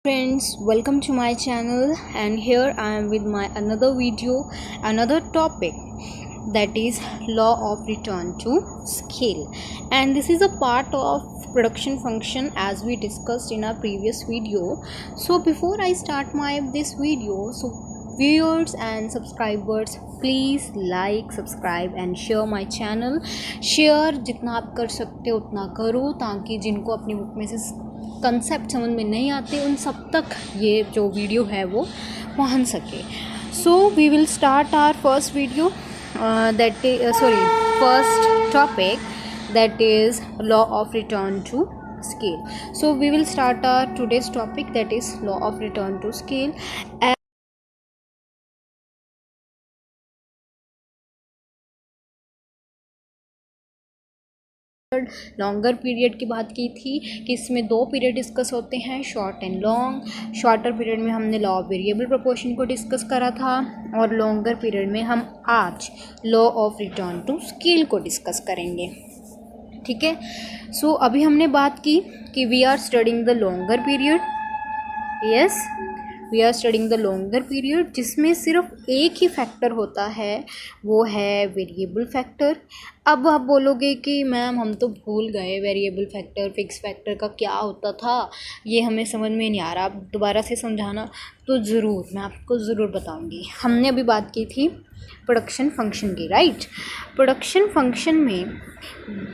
Friends, welcome to my channel, and here I am with my another video, another topic, that is law of return to scale. And this is a part of production function as we discussed in our previous video. So before I start this video, viewers and subscribers, please like, subscribe and share my channel. Share जितना आप कर सकते हो उतना करो, ताकि जिनको अपनी बुक में से कंसेप्ट समझ में नहीं आते उन सब तक ये जो वीडियो है वो पहुंच सके. So we will start our first video, first topic, that is law of return to scale. So we will start our today's topic, that is law of return to scale. Longer period की बात की थी कि इसमें दो period discuss होते हैं, short and long. Shorter period में हमने लॉ ऑफ वेरिएबल प्रोपोर्शन को डिस्कस करा था, और लॉन्गर पीरियड में हम आज law of return to scale को डिस्कस करेंगे. ठीक है. सो अभी हमने बात की कि we are studying the longer period. Yes, we are studying the longer period, जिसमें सिर्फ एक ही फैक्टर होता है, वो है वेरिएबल फैक्टर. अब आप बोलोगे कि मैम हम तो भूल गए वेरिएबल फैक्टर फिक्स फैक्टर का क्या होता था, ये हमें समझ में नहीं आ रहा, आप दोबारा से समझाना. तो ज़रूर मैं आपको ज़रूर बताऊंगी. हमने अभी बात की थी प्रोडक्शन फंक्शन की, राइट. प्रोडक्शन फंक्शन में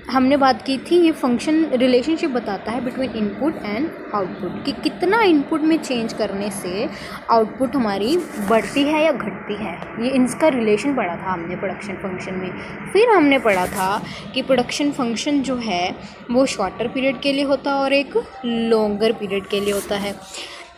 हमने बात की थी, ये फंक्शन रिलेशनशिप बताता है बिटवीन इनपुट एंड आउटपुट, कि कितना इनपुट में चेंज करने से आउटपुट हमारी बढ़ती है या घटती है. ये इसका रिलेशन पढ़ा था हमने प्रोडक्शन फंक्शन में. फिर हमने पढ़ा था कि प्रोडक्शन फंक्शन जो है वो शॉर्टर पीरियड के लिए होता है और एक लॉन्गर पीरियड के लिए होता है.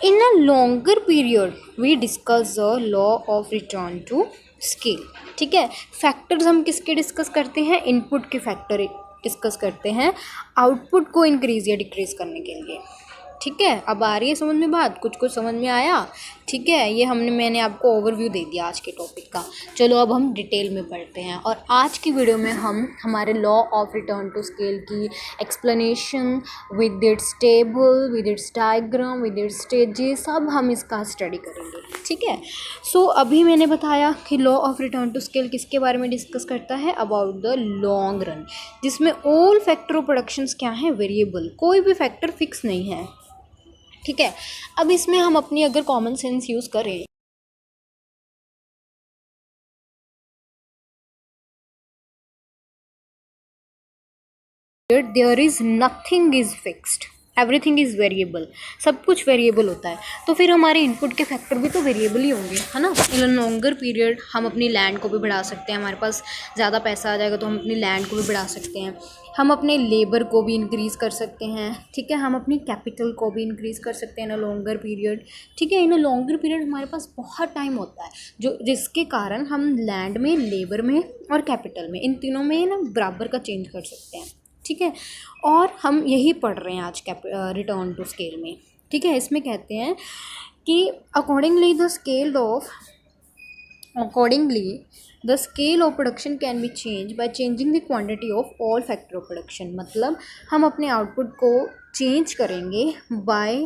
In a longer period we discuss the law of return to scale. ठीक है. फैक्टर्स हम किसके डिस्कस करते हैं? इनपुट के फैक्टर डिस्कस करते हैं आउटपुट को इंक्रीज या डिक्रीज करने के लिए. ठीक है. अब आ रही है समझ में बात? कुछ समझ में आया? ठीक है. ये मैंने आपको ओवरव्यू दे दिया आज के टॉपिक का. चलो अब हम डिटेल में पढ़ते हैं, और आज की वीडियो में हम हमारे law of return to scale की explanation with its table, with its diagram, with its stages, सब हम इसका स्टडी करेंगे. ठीक है. सो अभी मैंने बताया कि law of return to scale किसके बारे में डिस्कस करता है? अबाउट द लॉन्ग रन, जिसमें ऑल फैक्टर ऑफ प्रोडक्शंस क्या हैं? वेरिएबल. कोई भी फैक्टर फिक्स नहीं है. ठीक है. अब इसमें हम अपनी अगर कॉमन सेंस यूज़ करें, there is nothing is fixed, everything is variable. सब कुछ वेरिएबल होता है, तो फिर हमारे इनपुट के फैक्टर भी तो वेरिएबल ही होंगे, है ना. इन लॉन्गर पीरियड हम अपनी लैंड को भी बढ़ा सकते हैं, हमारे पास ज़्यादा पैसा आ जाएगा तो हम अपनी लैंड को भी बढ़ा सकते हैं, हम अपने लेबर को भी इंक्रीज़ कर सकते हैं. ठीक है. हम अपनी कैपिटल को भी इंक्रीज़ कर सकते हैं इन लॉन्गर पीरियड. ठीक है. इन लॉन्गर पीरियड हमारे पास बहुत टाइम होता है, जिसके कारण हम लैंड में, लेबर में और कैपिटल में, इन तीनों में ना बराबर का चेंज कर सकते हैं. ठीक है. और हम यही पढ़ रहे हैं आज रिटर्न टू स्केल में. ठीक है. इसमें कहते हैं कि accordingly the scale of production can be change by changing the quantity of all factor of production. मतलब हम अपने आउटपुट को चेंज करेंगे by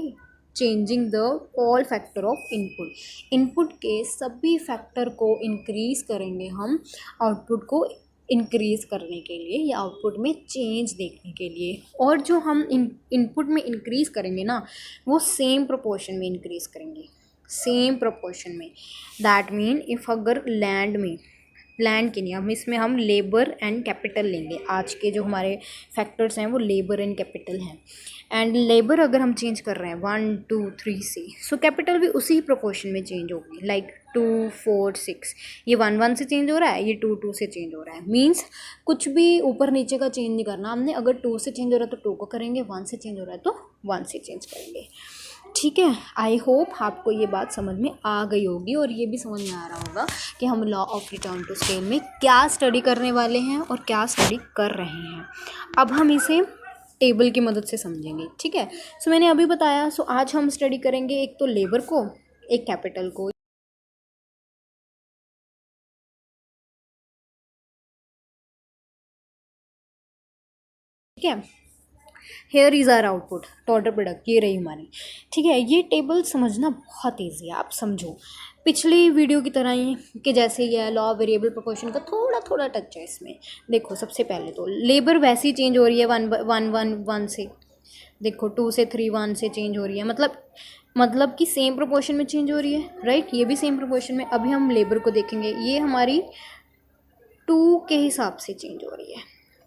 changing the all factor of input. Input के सभी फैक्टर को इंक्रीज़ करेंगे हम आउटपुट को इंक्रीज़ करने के लिए, या आउटपुट में चेंज देखने के लिए. और जो हम इनपुट में इंक्रीज़ करेंगे ना, वो सेम प्रोपोर्शन में इंक्रीज़ करेंगे, सेम प्रोपोर्शन में. दैट मीन इफ़ अगर लैंड के लिए हम लेबर एंड कैपिटल लेंगे. आज के जो हमारे फैक्टर्स हैं वो लेबर एंड कैपिटल हैं. एंड लेबर अगर हम चेंज कर रहे हैं 1 2 3 से, सो कैपिटल भी उसी प्रोपोर्शन में चेंज होगी. लाइक 2 4 6, ये 1 1 से चेंज हो रहा है, ये 2 2 से चेंज हो रहा है. मीन्स कुछ भी ऊपर नीचे का चेंज नहीं करना हमने. अगर 2 से चेंज हो रहा है तो 2 को करेंगे, 1 से चेंज हो रहा है तो 1 से चेंज करेंगे. ठीक है. आई होप आपको ये बात समझ में आ गई होगी, और ये भी समझ में आ रहा होगा कि हम law of return to scale में क्या स्टडी करने वाले हैं और क्या स्टडी कर रहे हैं. अब हम इसे टेबल की मदद से समझेंगे. ठीक है. सो मैंने अभी बताया. सो आज हम स्टडी करेंगे एक तो लेबर को, एक कैपिटल को. ठीक है. Here is our output total product, ये रही हमारी। ठीक है, ये टेबल समझना बहुत ईजी है, आप समझो पिछली वीडियो की तरह ही कि जैसे ये है, लॉ ऑफ वेरिएबल प्रोपोर्शन का थोड़ा थोड़ा टच है इसमें। देखो सबसे पहले तो लेबर वैसी चेंज हो रही है 1 से, देखो 2 से 3 1 से चेंज हो रही है, मतलब कि सेम प्रोपोर्शन में चेंज हो रही है, राइट। ये भी सेम प्रोपोर्शन में। अभी हम लेबर को देखेंगे, ये हमारी 2 के हिसाब से चेंज हो रही है,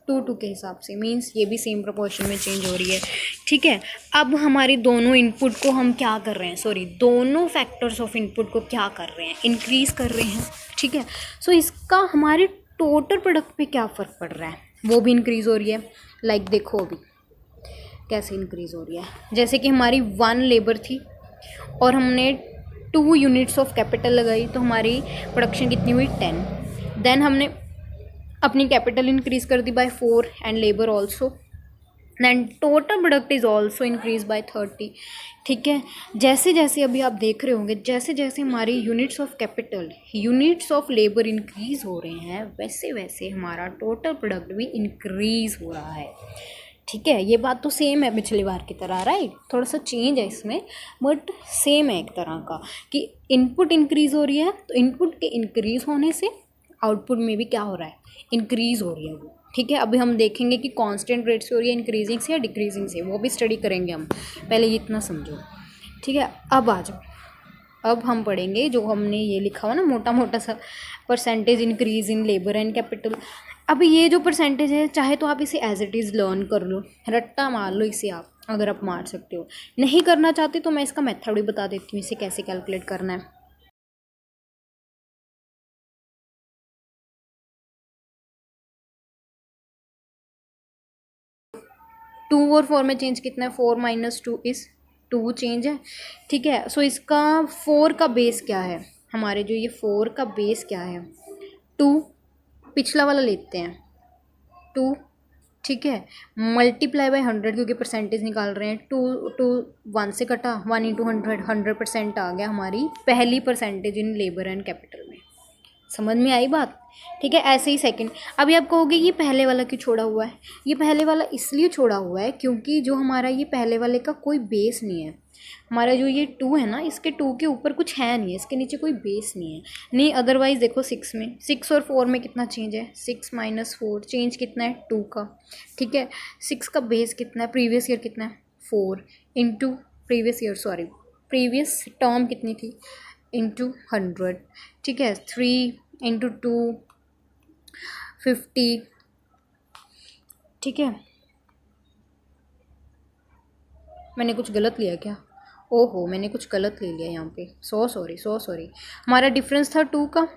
2 के हिसाब से, मीन्स ये भी सेम प्रोपोर्शन में चेंज हो रही है। ठीक है, अब हमारी दोनों इनपुट को हम क्या कर रहे हैं, सॉरी दोनों फैक्टर्स ऑफ इनपुट को क्या कर रहे हैं, इंक्रीज़ कर रहे हैं। ठीक है, सो इसका हमारे टोटल प्रोडक्ट पे क्या फ़र्क पड़ रहा है, वो भी इंक्रीज़ हो रही है। लाइक देखो अभी कैसे इंक्रीज़ हो रही है, जैसे कि हमारी 1 लेबर थी और हमने 2 यूनिट्स ऑफ कैपिटल लगाई, तो हमारी प्रोडक्शन कितनी हुई 10। देन हमने अपनी कैपिटल इंक्रीज़ कर दी by 4 and labour also, then total product is also increase by 30। ठीक है, जैसे जैसे अभी आप देख रहे होंगे, जैसे जैसे हमारी units of capital, units of labour increase हो रहे हैं, वैसे वैसे हमारा टोटल प्रोडक्ट भी इंक्रीज़ हो रहा है। ठीक है, ये बात तो सेम है पिछली बार की तरह, राइट। थोड़ा सा चेंज है इसमें बट सेम है एक तरह का, कि इनपुट इंक्रीज़ हो रही है, तो इनपुट के इंक्रीज़ होने से आउटपुट में भी क्या हो रहा है, इंक्रीज़ हो रही है वो। ठीक है, अभी हम देखेंगे कि कांस्टेंट रेट से हो रही है इंक्रीजिंग से या डिक्रीजिंग से, वो भी स्टडी करेंगे हम, पहले ये इतना समझो। ठीक है, अब आ जाओ, अब हम पढ़ेंगे जो हमने ये लिखा हुआ ना मोटा मोटा सा, percentage increase in labour and capital. अब ये जो परसेंटेज है, चाहे तो आप इसे एज इट इज़ लर्न कर लो, रट्टा मार लो इसे आप, अगर आप मार सकते हो। नहीं करना चाहते तो मैं इसका मेथड भी बता देती हूँ, इसे कैसे कैलकुलेट करना है। 2 और 4 में चेंज कितना है, 4 - 2 इज़ 2 चेंज है। ठीक है, सो इसका 4 का बेस क्या है, हमारे जो ये 4 का बेस क्या है, 2, पिछला वाला लेते हैं 2। ठीक है, मल्टीप्लाई बाय 100, क्योंकि परसेंटेज निकाल रहे हैं, 2 1 से कटा, 1 × 100 100% आ गया हमारी पहली percentage in labour and capital में। समझ में आई बात। ठीक है, ऐसे ही सेकंड। अभी आप कहोगे ये पहले वाला क्यों छोड़ा हुआ है, ये पहले वाला इसलिए छोड़ा हुआ है क्योंकि जो हमारा ये पहले वाले का कोई बेस नहीं है, हमारा जो ये 2 है ना, इसके 2 के ऊपर कुछ है नहीं है, इसके नीचे कोई बेस नहीं है। नहीं अदरवाइज़ देखो 6 में, 6 और 4 में कितना चेंज है, 6 - 4 चेंज कितना है, 2 का। ठीक है, 6 का बेस कितना है, प्रीवियस ईयर कितना है, 4 into previous year, sorry previous term कितनी थी, इंटू 100। ठीक है, 3 × 2 50। ठीक है, मैंने कुछ गलत लिया क्या, ओहो मैंने कुछ गलत ले लिया यहाँ पे, सो सॉरी। हमारा डिफरेंस था 2 का।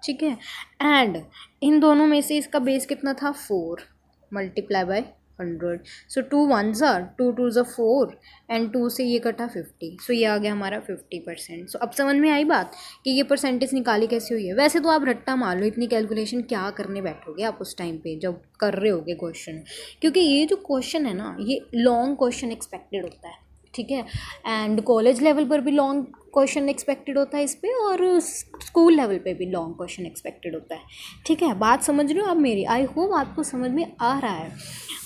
ठीक है, एंड इन दोनों में से इसका बेस कितना था, 4 multiply by 100। So 2 1s are 2 2s are 4 and 2 से ये कटा 50, सो ये आ गया हमारा 50%। सो अब समझ में आई बात कि ये परसेंटेज निकाली कैसे हुई है। वैसे तो आप रट्टा मार लो, इतनी कैलकुलेशन क्या करने बैठोगे आप उस टाइम पे जब कर रहे होगे क्वेश्चन, क्योंकि ये जो क्वेश्चन है ना, ये लॉन्ग क्वेश्चन एक्सपेक्टेड होता है। ठीक है, एंड कॉलेज लेवल पर भी लॉन्ग क्वेश्चन एक्सपेक्टेड होता है इस पर, और स्कूल लेवल पे भी लॉन्ग क्वेश्चन एक्सपेक्टेड होता है। ठीक है, बात समझ रहे हो आप मेरी, आई होप आपको समझ में आ रहा है।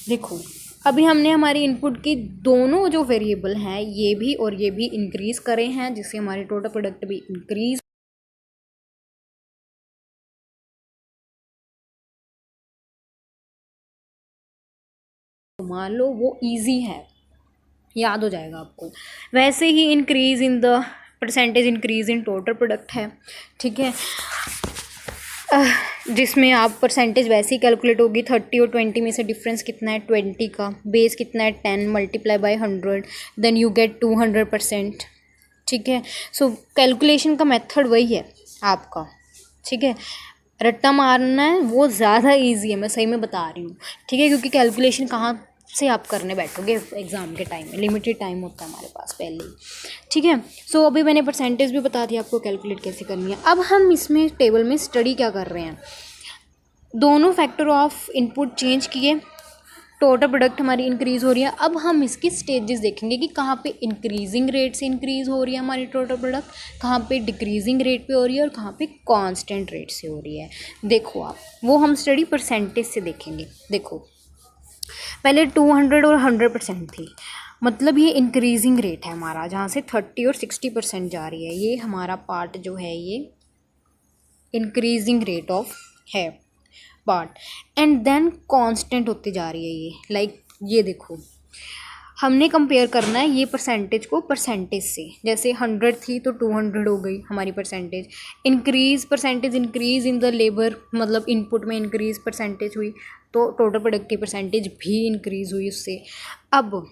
देखो अभी हमने हमारी इनपुट की दोनों जो वेरिएबल हैं, ये भी और ये भी इंक्रीज़ करे हैं, जिससे हमारी टोटल प्रोडक्ट भी इंक्रीज। मान लो वो इजी है, याद हो जाएगा आपको। वैसे ही increase in the percentage increase in total product है। ठीक है, जिसमें आप परसेंटेज वैसे ही कैलकुलेट होगी, 30 और 20 में से डिफरेंस कितना है, 20 का, बेस कितना है 10 multiply by 100, then you get 200%। ठीक है, सो कैलकुलेशन का मेथड वही है आपका। ठीक है, रट्टा मारना है वो ज़्यादा इजी है, मैं सही में बता रही हूँ। ठीक है, क्योंकि कैलकुलेशन कहाँ से आप करने बैठोगे एग्ज़ाम के टाइम में, लिमिटेड टाइम होता है हमारे पास पहले ही। ठीक है, सो अभी मैंने परसेंटेज भी बता दिया आपको कैलकुलेट कैसे करनी है। अब हम इसमें टेबल में स्टडी क्या कर रहे हैं, दोनों फैक्टर ऑफ इनपुट चेंज किए, टोटल प्रोडक्ट हमारी इंक्रीज़ हो रही है। अब हम इसकी स्टेजेस देखेंगे कि कहाँ पे इंक्रीजिंग रेट से इंक्रीज़ हो रही है हमारी टोटल प्रोडक्ट, कहाँ पे डिक्रीजिंग रेट पे हो रही है, और कहाँ पे कांस्टेंट रेट से हो रही है। देखो आप वो हम स्टडी परसेंटेज से देखेंगे। देखो पहले 200 और 100% थी, मतलब ये इंक्रीजिंग रेट है हमारा, जहाँ से 30 और 60% जा रही है। ये हमारा पार्ट जो है ये इंक्रीजिंग रेट ऑफ है पार्ट, एंड देन कांस्टेंट होती जा रही है ये। लाइक ये देखो, हमने कंपेयर करना है ये परसेंटेज को परसेंटेज से। जैसे 100 थी तो 200 हो गई हमारी percentage. Percentage increase in the labour, मतलब इनपुट में इंक्रीज परसेंटेज हुई तो टोटल प्रोडक्ट की परसेंटेज भी इंक्रीज हुई उससे। अब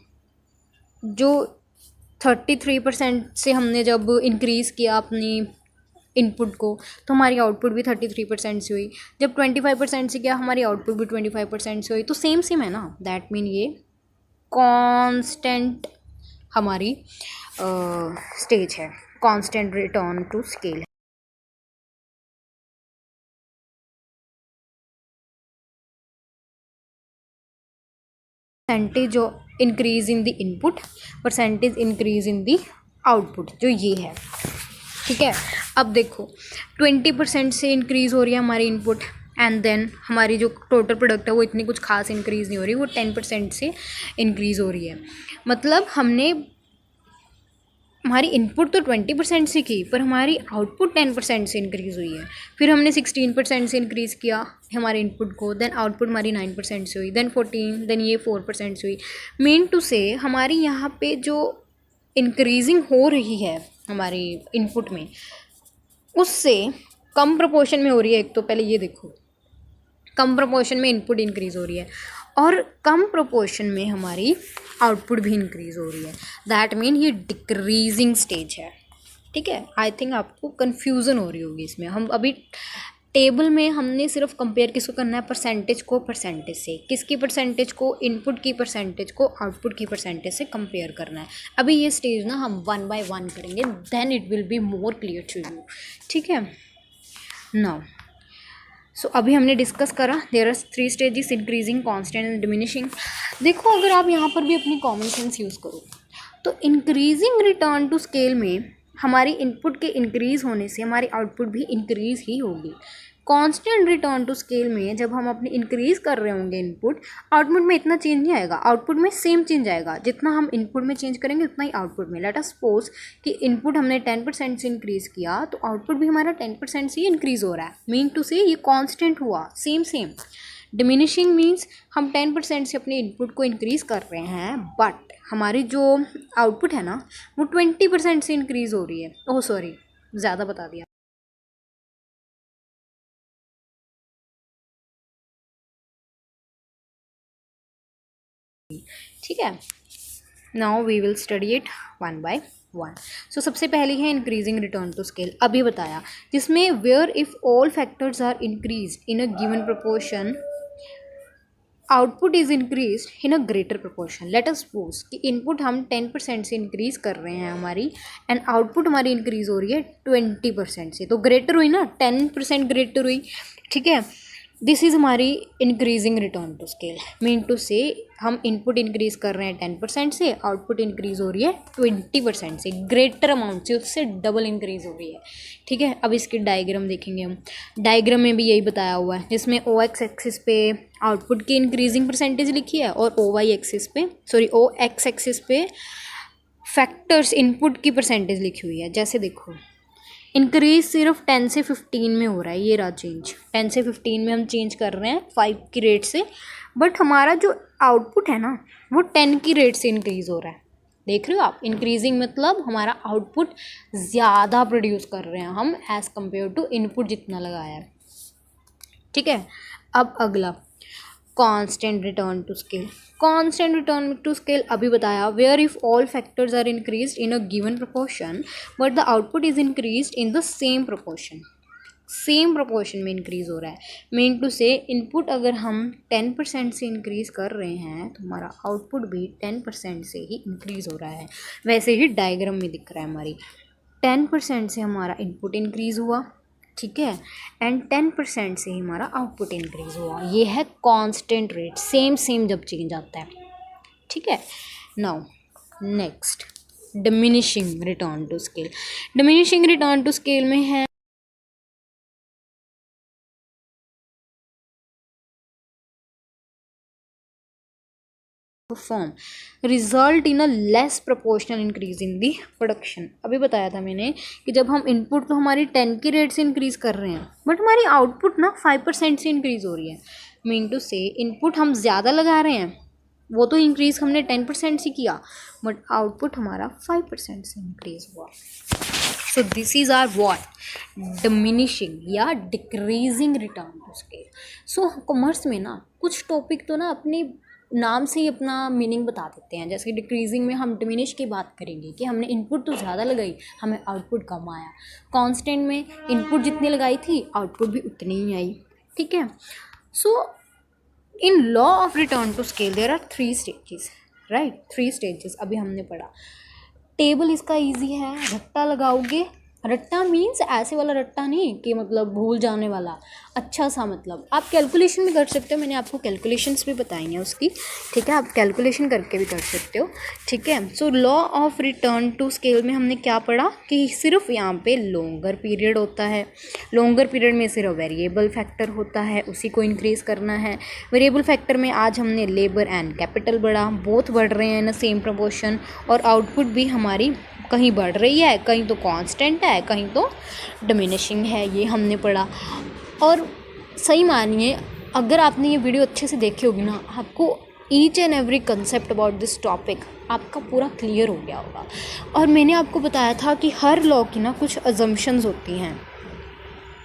जो 33% से हमने जब इंक्रीज़ किया अपनी इनपुट को तो हमारी आउटपुट भी 33% से हुई। जब 25% से किया हमारी आउटपुट भी 25% से हुई। तो सेम सेम है ना, दैट मीन ये कांस्टेंट हमारी स्टेज है, कांस्टेंट रिटर्न टू स्केल है। Percentage increase in the input, percentage increase in the output, जो ये है। ठीक है, अब देखो 20% से इंक्रीज़ हो रही है हमारी इनपुट, एंड देन हमारी जो टोटल प्रोडक्ट है वो इतनी कुछ खास इंक्रीज़ नहीं हो रही, वो 10% से इंक्रीज़ हो रही है। मतलब हमने हमारी इनपुट तो 20% से की, पर हमारी आउटपुट 10% से इंक्रीज़ हुई है। फिर हमने 16% से इंक्रीज़ किया हमारे इनपुट को, देन आउटपुट हमारी 9% से हुई, देन 14, देन ये 4% से हुई। मीन टू से हमारी यहाँ पे जो इंक्रीजिंग हो रही है हमारी इनपुट में, उससे कम प्रोपोर्शन में हो रही है। एक तो पहले ये देखो, कम प्रोपोर्शन में इनपुट इंक्रीज़ हो रही है और कम प्रोपोर्शन में हमारी आउटपुट भी इंक्रीज़ हो रही है। दैट मीन ये डिक्रीजिंग स्टेज है। ठीक है, आई थिंक आपको कन्फ्यूज़न हो रही होगी इसमें। हम अभी टेबल में हमने सिर्फ कंपेयर किसको करना है, परसेंटेज को परसेंटेज से। किसकी परसेंटेज को, इनपुट की परसेंटेज को आउटपुट की परसेंटेज से कंपेयर करना है। अभी ये स्टेज ना हम 1 by 1 करेंगे, then it will be more clear to you. ठीक है, नाउ सो अभी हमने डिस्कस करा there are 3 stages, increasing, constant and diminishing. देखो अगर आप यहाँ पर भी अपनी कॉमन सेंस यूज़ करो तो इंक्रीजिंग रिटर्न टू स्केल में हमारी इनपुट के इंक्रीज़ होने से हमारी आउटपुट भी इंक्रीज़ ही होगी। कांस्टेंट रिटर्न टू स्केल में जब हम अपनी इंक्रीज़ कर रहे होंगे इनपुट, आउटपुट में इतना चेंज नहीं आएगा, आउटपुट में सेम चेंज आएगा। जितना हम इनपुट में चेंज करेंगे उतना ही आउटपुट में। लेट अस सपोज कि इनपुट हमने 10% से इंक्रीज़ किया तो आउटपुट भी हमारा 10% से ही इंक्रीज़ हो रहा है। मीन टू से ये कांस्टेंट हुआ, सेम सेम। डिमिनिशिंग मीन्स हम 10% से अपने इनपुट को इंक्रीज़ कर रहे हैं, बट हमारी जो आउटपुट है ना वो 20% से इंक्रीज़ हो रही है। ओह सॉरी, ज़्यादा बता दिया। ठीक है, now we will study it 1 by 1। So सबसे पहली है इंक्रीजिंग रिटर्न टू स्केल, अभी बताया, जिसमें where if all factors are increase in a given proportion, output is increase in a greater proportion. Let us suppose कि input हम 10% से increase कर रहे हैं हमारी, एंड आउटपुट हमारी इंक्रीज़ हो रही है 20% से, तो ग्रेटर हुई ना, 10% ग्रेटर हुई। ठीक है, दिस इज़ हमारी increasing return to scale. Mean two से हम इनपुट इंक्रीज़ कर रहे हैं 10% से, आउटपुट इंक्रीज़ हो रही है 20% से, ग्रेटर अमाउंट से, उससे डबल इंक्रीज़ हो रही है। ठीक है, अब इसकी डायग्राम देखेंगे हम। डायग्राम में भी यही बताया हुआ है, जिसमें ओ एक्स एक्सिस पे आउटपुट की इंक्रीजिंग परसेंटेज लिखी है और ओ वाई एक्सिस पे, सॉरी ओ एक्स एक्सिस पे फैक्टर्स इनपुट की परसेंटेज लिखी हुई है। जैसे देखो, इंक्रीज सिर्फ 10 से 15 में हो रहा है, ये रहा चेंज, 10 से 15 में हम चेंज कर रहे हैं 5 की रेट से, बट हमारा जो आउटपुट है ना वो 10 की रेट से इंक्रीज़ हो रहा है। देख रहे हो आप, इंक्रीजिंग मतलब हमारा आउटपुट ज़्यादा प्रोड्यूस कर रहे हैं हम एज़ कम्पेयर टू इनपुट जितना लगाया है। ठीक है, अब अगला constant return to scale. Constant return to scale अभी बताया, where if all factors are increased in a given proportion but the output is increased in the same proportion, same proportion में इंक्रीज़ हो रहा है। मीन टू से input अगर हम 10% से इंक्रीज़ कर रहे हैं तो हमारा आउटपुट भी 10% से ही इंक्रीज़ हो रहा है। वैसे ही डायग्राम में दिख रहा है, हमारी 10% से हमारा इनपुट इंक्रीज़ हुआ, ठीक है, एंड 10% से ही हमारा आउटपुट इंक्रीज़ हुआ। ये है कांस्टेंट रेट, सेम सेम जब चेंज आता है। ठीक है, now next diminishing return to scale. Diminishing return to scale में है perform result in a less proportional increase in the production. अभी बताया था मैंने कि जब हम इनपुट तो हमारी 10 के रेट से इंक्रीज़ कर रहे हैं बट हमारी आउटपुट ना 5% से इंक्रीज़ हो रही है। मीन टू से इनपुट हम ज़्यादा लगा रहे हैं, वो तो इंक्रीज़ हमने 10% से किया बट आउटपुट हमारा 5% से इंक्रीज़ हुआ। So this is are what diminishing या decreasing return to scale. So commerce में ना कुछ टॉपिक तो ना अपने नाम से ही अपना मीनिंग बता देते हैं। जैसे डिक्रीजिंग में हम डिमिनिश की बात करेंगे कि हमने इनपुट तो ज़्यादा लगाई, हमें आउटपुट कम आया। कांस्टेंट में इनपुट जितनी लगाई थी आउटपुट भी उतनी ही आई। ठीक है। So in law of return to scale there are 3 stages, right. 3 stages अभी हमने पढ़ा। टेबल इसका इजी है, रट्टा लगाओगे। रट्टा मीन्स ऐसे वाला रट्टा नहीं कि मतलब भूल जाने वाला, अच्छा सा, मतलब आप कैलकुलेशन भी कर सकते हो। मैंने आपको कैलकुलेशंस भी बताई हैं उसकी, ठीक है। आप कैलकुलेशन करके भी कर सकते हो, ठीक है। So law of return to scale में हमने क्या पढ़ा कि सिर्फ यहाँ पे लॉन्गर पीरियड होता है। लॉन्गर पीरियड में सिर्फ वेरिएबल फैक्टर होता है, उसी को इंक्रीज़ करना है। वेरिएबल फैक्टर में आज हमने लेबर एंड कैपिटल पढ़ा, बोथ बढ़ रहे हैं इन सेम प्रपोर्शन, और आउटपुट भी हमारी कहीं बढ़ रही है, कहीं तो कांस्टेंट है, कहीं तो डिमिनिशिंग है, ये हमने पढ़ा। और सही मानिए अगर आपने ये वीडियो अच्छे से देखी होगी ना, आपको each and every concept about this topic आपका पूरा क्लियर हो गया होगा। और मैंने आपको बताया था कि हर लॉ की ना कुछ अजम्पशंस होती हैं।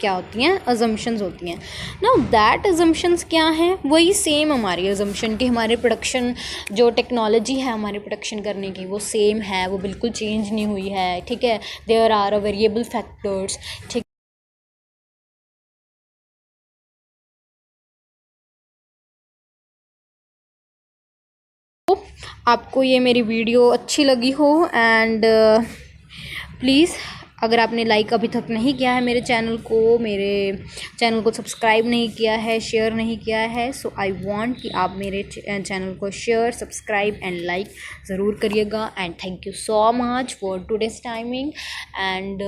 क्या होती हैं? अजम्पशंस होती हैं। नाउ दैट अजम्पशंस क्या हैं? वही सेम हमारी अजम्पशन की हमारे प्रोडक्शन जो टेक्नोलॉजी है हमारे प्रोडक्शन करने की वो सेम है, वो बिल्कुल चेंज नहीं हुई है, ठीक है। There are a variable factors, ठीक। आपको ये मेरी वीडियो अच्छी लगी हो एंड प्लीज़ अगर आपने लाइक अभी तक नहीं किया है मेरे चैनल को सब्सक्राइब नहीं किया है, शेयर नहीं किया है, सो आई वांट कि आप मेरे चैनल को शेयर, सब्सक्राइब एंड लाइक ज़रूर करिएगा। And thank you so much for today's timing. And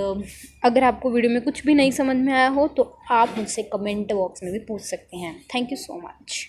अगर आपको वीडियो में कुछ भी नहीं समझ में आया हो तो आप मुझसे कमेंट बॉक्स में भी पूछ सकते हैं। Thank you so much.